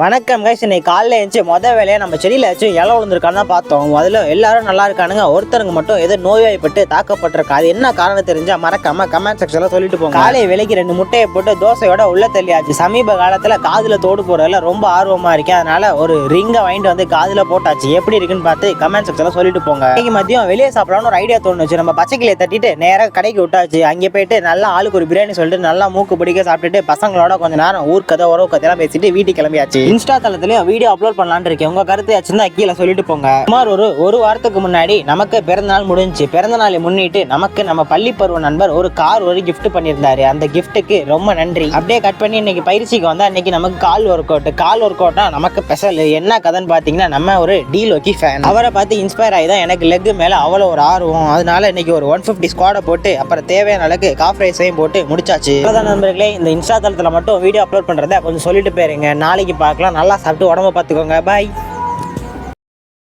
வணக்கம் கைஸ், இன்னைக்கு காலைல எழுந்துச்சு வேலையை நம்ம செடியில் வச்சு இலை விழுந்திருக்கான்னு தான் பார்த்தோம். அதில் எல்லாரும் நல்லா இருக்கானுங்க, ஒருத்தருங்க மட்டும் ஏதோ நோய்வாய்ப்பட்டு தாக்கப்பட்டிருக்கா. அது என்ன காரணம் தெரிஞ்சா மறக்காம கமெண்ட் செக்ஷன்ல சொல்லிட்டு போங்க. காலை வேலைக்கு 2 முட்டையை போட்டு தோசையோட உள்ள தள்ளியாச்சு. சமீப காலத்தில் காதில் தோடு போடுறதுல ரொம்ப ஆர்வமா இருக்கேன், அதனால ஒரு ரிங்கை வாங்கிட்டு வந்து காதில் போட்டாச்சு. எப்படி இருக்குன்னு பார்த்து கமெண்ட் செக்ஷன்ல சொல்லிட்டு போங்க. இன்னைக்கு மதியம் வெளியே சாப்பிடலாம்னு ஒரு ஐடியா தோணுச்சு. நம்ம பச்சைக்கிளியை தட்டிட்டு நேராக கடைக்கு விட்டாச்சு. அங்கே போயிட்டு நல்லா ஆளுக்கு ஒரு பிரியாணி சொல்லிட்டு நல்லா மூக்கு பிடிக்க சாப்பிட்டுட்டு பசங்களோட கொஞ்ச நேரம் ஊர் கதை உறவு கதையெல்லாம் பேசிட்டு வீட்டுக்கு கிளம்பியாச்சு. இன்ஸ்டா தளத்திலையும் வீடியோ அப்லோட் பண்ணலான்னு இருக்கேன். உங்க கருத்து ஆச்சுன்னா கீழே சொல்லிட்டு போங்க. சுமார் ஒரு வாரத்துக்கு முன்னாடி நமக்கு பிறந்த நாள் முடிஞ்சு. பிறந்த நாளை முன்னிட்டு நமக்கு நம்ம பள்ளி பருவ நண்பர் ஒரு கார் கிஃப்ட் பண்ணியிருந்தாரு. அந்த கிஃப்ட்டுக்கு ரொம்ப நன்றி. அப்படியே கட் பண்ணி இன்னைக்கு பயிற்சிக்கு வந்தா இன்னைக்கு நமக்கு கால் ஒர்க் அவுட்னா நமக்கு ஸ்பெஷல். என்ன கதைன்னு பாத்தீங்கன்னா, நம்ம ஒரு டீலோக்கி ஃபேன். அவரை பார்த்து இன்ஸ்பயர் ஆகி தான் எனக்கு லெக் மேல அவ்வளோ ஒரு ஆர்வம். அதனால இன்னைக்கு ஒரு 150 ஸ்குவாடை போட்டு அப்புறம் தேவையான அளவுக்கு காஃப் ரைஸையும் போட்டு முடிச்சாச்சு. அதான் நண்பர்களே, இந்த இன்ஸ்டா தளத்தில் மட்டும் வீடியோ அப்லோட் பண்றதை கொஞ்சம் சொல்லிட்டு போயிருங்க. நாளைக்கு பார்க்கலாம். நல்லா சாப்பிட்டு உடம்ப பார்த்துக்கோங்க. பாய்.